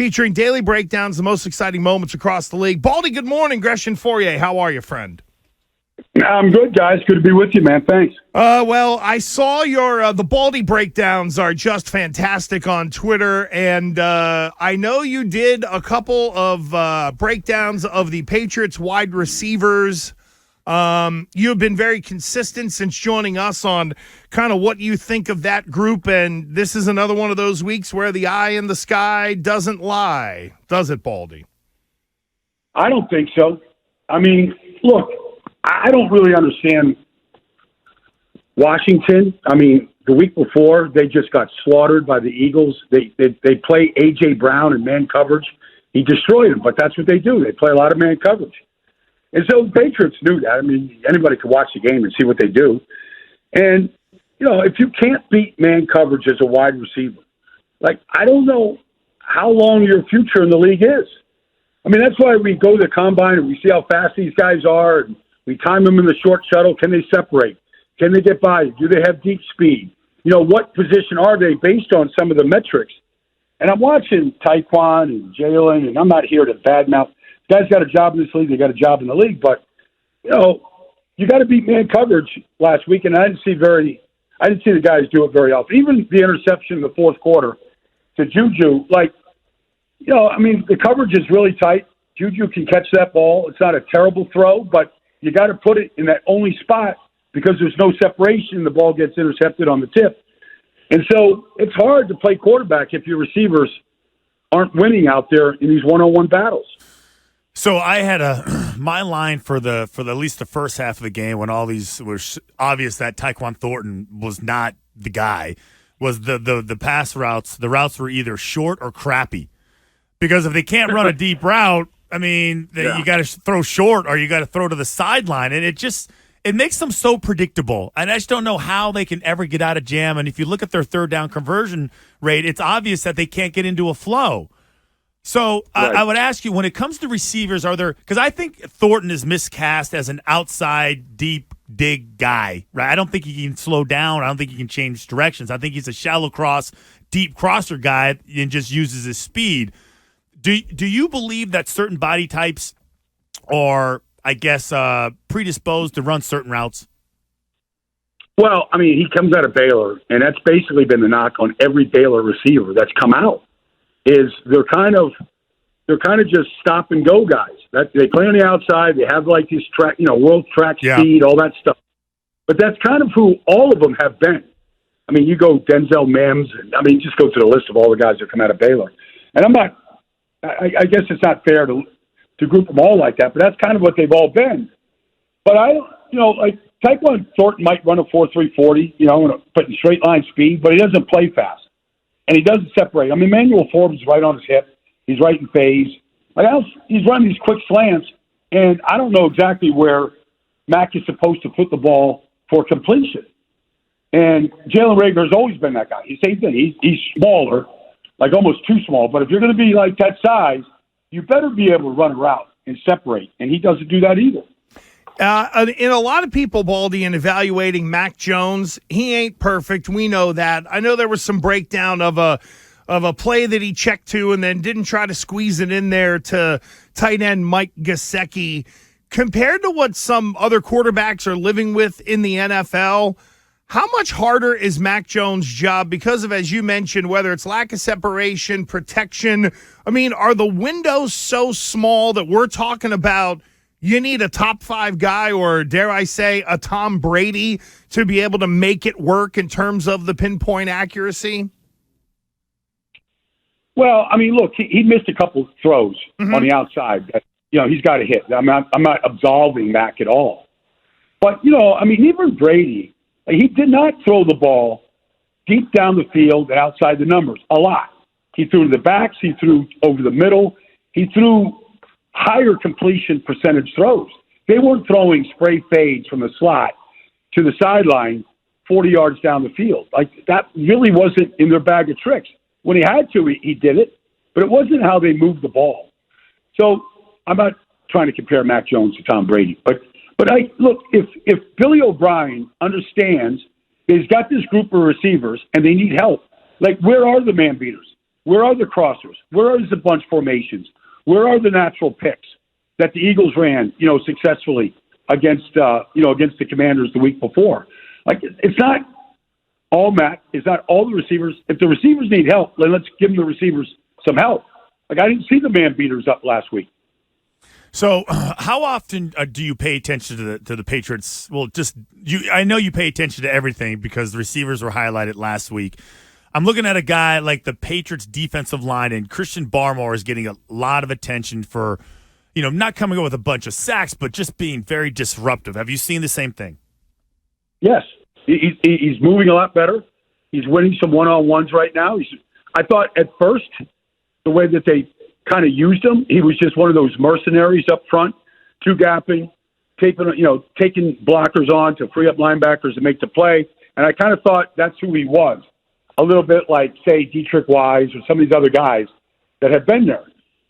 featuring daily breakdowns, the most exciting moments across the league. Baldy, good morning. Gresham Fourier, how are you, friend? I'm good, guys. Good to be with you, man. Thanks. Well, I saw your the Baldy breakdowns are just fantastic on Twitter, and I know you did a couple of breakdowns of the Patriots wide receivers. You have been very consistent since joining us on kind of what you think of that group, and this is another one of those weeks where the eye in the sky doesn't lie, does it, Baldy? I don't think so. I mean, look, I don't really understand Washington. I mean, the week before, they just got slaughtered by the Eagles. They play A.J. Brown in man coverage. He destroyed them, but that's what they do. They play a lot of man coverage. And so the Patriots knew that. I mean, anybody could watch the game and see what they do. And, you know, if you can't beat man coverage as a wide receiver, like, I don't know how long your future in the league is. I mean, that's why we go to the combine and we see how fast these guys are, and we time them in the short shuttle. Can they separate? Can they get by? Do they have deep speed? You know, what position are they based on some of the metrics? And I'm watching Tyquan and Jalen, and I'm not here to badmouth. Guys got a job in this league. They got a job in the league. But, you know, you got to beat man coverage last week, and I didn't see the guys do it very often. Even the interception in the fourth quarter to Juju, like, you know, I mean, the coverage is really tight. Juju can catch that ball. It's not a terrible throw, but you got to put it in that only spot because there's no separation. The ball gets intercepted on the tip. And so it's hard to play quarterback if your receivers aren't winning out there in these one-on-one battles. So I had my line for at least the first half of the game when all these were obvious that Tyquan Thornton was not the guy, was the pass routes. The routes were either short or crappy. Because if they can't run a deep route, I mean, you got to throw short or you got to throw to the sideline. And it makes them so predictable. And I just don't know how they can ever get out of jam. And if you look at their third down conversion rate, it's obvious that they can't get into a flow. So right. I would ask you, when it comes to receivers, because I think Thornton is miscast as an outside deep dig guy, right? I don't think he can slow down. I don't think he can change directions. I think he's a shallow cross, deep crosser guy and just uses his speed. Do you believe that certain body types are, I guess, predisposed to run certain routes? Well, I mean, he comes out of Baylor, and that's basically been the knock on every Baylor receiver that's come out. Is they're kind of just stop and go guys. That they play on the outside. They have like this track, world track speed, all that stuff. But that's kind of who all of them have been. I mean, you go Denzel Mims, and I mean, just go to the list of all the guys that come out of Baylor. And I'm not. I guess it's not fair to group them all like that, but that's kind of what they've all been. But like Tyquan Thornton might run a 4.3 40, but in straight line speed, but he doesn't play fast. And he doesn't separate. I mean, Emmanuel Forbes is right on his hip. He's right in phase. He's running these quick slants, and I don't know exactly where Mac is supposed to put the ball for completion. And Jalen Reagor has always been that guy. He's same thing. He's smaller, like almost too small. But if you're going to be like that size, you better be able to run a route and separate. And he doesn't do that either. In a lot of people, Baldy, in evaluating Mac Jones, he ain't perfect. We know that. I know there was some breakdown of a play that he checked to and then didn't try to squeeze it in there to tight end Mike Gesicki. Compared to what some other quarterbacks are living with in the NFL, how much harder is Mac Jones' job because of, as you mentioned, whether it's lack of separation, protection? I mean, are the windows so small that we're talking about you need a top 5 guy, or dare I say a Tom Brady, to be able to make it work in terms of the pinpoint accuracy? Well, I mean, look, he missed a couple throws on the outside that, he's got to hit. I'm not absolving Mac at all. But, I mean, even Brady, he did not throw the ball deep down the field and outside the numbers a lot. He threw to the backs. He threw over the middle. He threw higher completion percentage throws. They weren't throwing spray fades from the slot to the sideline 40 yards down the field. Like, that really wasn't in their bag of tricks. When he had to, he did it, but it wasn't how they moved the ball. So I'm not trying to compare Mac Jones to Tom Brady, but look, if Billy O'Brien understands that he's got this group of receivers and they need help, like, where are the man beaters? Where are the crossers? Where are the bunch formations? Where are the natural picks that the Eagles ran, successfully against the Commanders the week before? Like, it's not all Matt. It's not all the receivers. If the receivers need help, then let's give the receivers some help. Like, I didn't see the man beaters up last week. So, how often do you pay attention to the Patriots? Well, I know you pay attention to everything because the receivers were highlighted last week. I'm looking at a guy like the Patriots defensive line, and Christian Barmore is getting a lot of attention for, not coming up with a bunch of sacks, but just being very disruptive. Have you seen the same thing? Yes. He's moving a lot better. He's winning some one-on-ones right now. I thought at first, the way that they kind of used him, he was just one of those mercenaries up front, two-gapping, taking blockers on to free up linebackers to make the play. And I kind of thought that's who he was. A little bit like, say, Dietrich Wise or some of these other guys that have been there.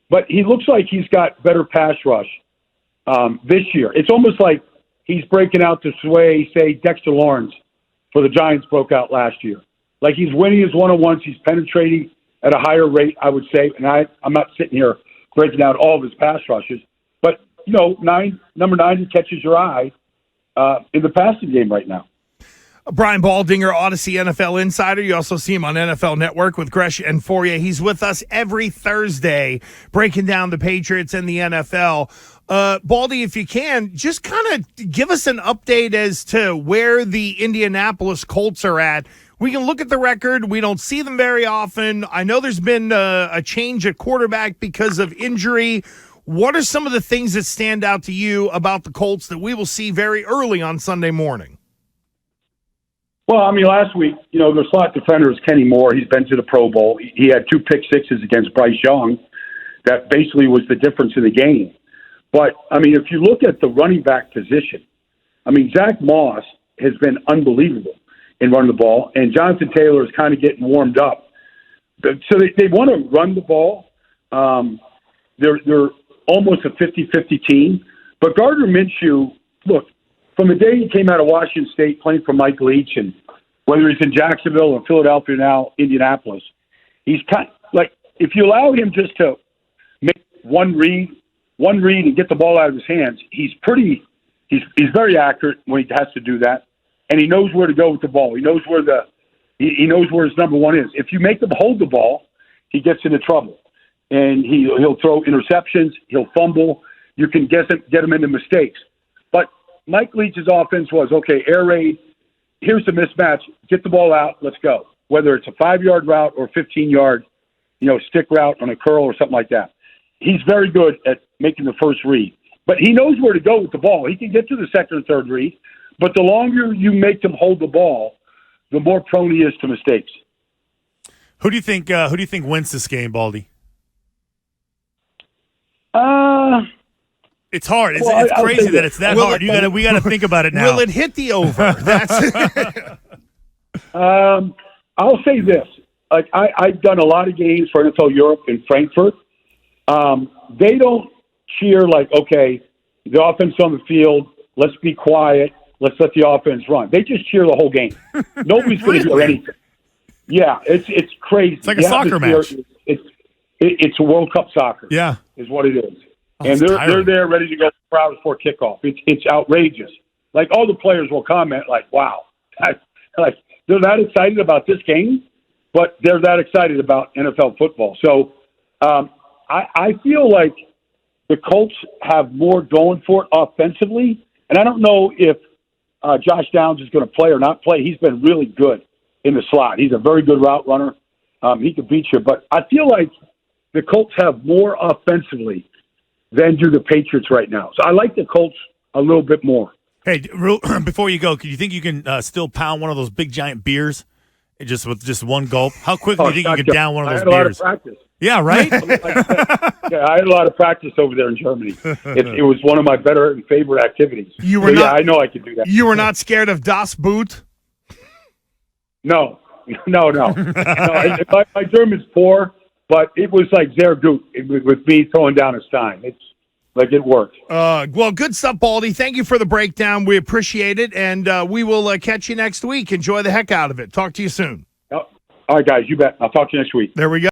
But he looks like he's got better pass rush this year. It's almost like he's breaking out to sway, say, Dexter Lawrence for the Giants broke out last year. Like, he's winning his one-on-ones. He's penetrating at a higher rate, I would say. And I'm not sitting here breaking out all of his pass rushes. But, number 9 catches your eye in the passing game right now. Brian Baldinger, Odyssey NFL Insider. You also see him on NFL Network with Gresh and Fourier. He's with us every Thursday breaking down the Patriots and the NFL. Baldy, if you can, just kind of give us an update as to where the Indianapolis Colts are at. We can look at the record. We don't see them very often. I know there's been a change at quarterback because of injury. What are some of the things that stand out to you about the Colts that we will see very early on Sunday morning? Well, I mean, last week, their slot defender is Kenny Moore. He's been to the Pro Bowl. He had 2 pick sixes against Bryce Young. That basically was the difference in the game. But, I mean, if you look at the running back position, I mean, Zach Moss has been unbelievable in running the ball, and Jonathan Taylor is kind of getting warmed up. So they want to run the ball. They're almost a 50-50 team. But Gardner Minshew, look, from the day he came out of Washington State playing for Mike Leach, and whether he's in Jacksonville or Philadelphia now, Indianapolis, he's kind of like, if you allow him just to make one read and get the ball out of his hands, he's very accurate when he has to do that, and he knows where to go with the ball. He knows where he knows where his number one is. If you make him hold the ball, he gets into trouble, and he'll throw interceptions, he'll fumble. You can get him into mistakes. But Mike Leach's offense was, okay, air raid, here's the mismatch, get the ball out, let's go. Whether it's a 5-yard route or 15-yard, stick route on a curl or something like that. He's very good at making the first read. But he knows where to go with the ball. He can get to the second or third read, but the longer you make him hold the ball, the more prone he is to mistakes. Who do you think wins this game, Baldy? It's hard. It's crazy that it's that hard. We got to think about it now. Will it hit the over? I'll say this: like I've done a lot of games for NFL Europe in Frankfurt. They don't cheer like, okay, the offense on the field. Let's be quiet. Let's let the offense run. They just cheer the whole game. Nobody's going to hear anything. Yeah, it's crazy. It's like a soccer match. It's World Cup soccer. Yeah, is what it is. Oh, and they're there ready to go 4 hours before kickoff. It's outrageous. Like, all the players will comment like, wow. Like, they're that excited about this game, but they're that excited about NFL football. So I feel like the Colts have more going for it offensively. And I don't know if Josh Downs is going to play or not play. He's been really good in the slot. He's a very good route runner. He could beat you. But I feel like the Colts have more offensively than do the Patriots right now. So I like the Colts a little bit more. Hey, before you go, do you think you can still pound one of those big giant beers with just one gulp? How quickly do you think you can down one of those beers? I had a lot of practice. Yeah, right? Yeah, I had a lot of practice over there in Germany. It was one of my better and favorite activities. Yeah, I know I could do that. You were not scared of Das Boot? No. My German's poor, but it was like sehr gut with me throwing down a Stein. It's like it worked. Well, good stuff, Baldy. Thank you for the breakdown. We appreciate it, and we will catch you next week. Enjoy the heck out of it. Talk to you soon. All right, guys, you bet. I'll talk to you next week. There we go.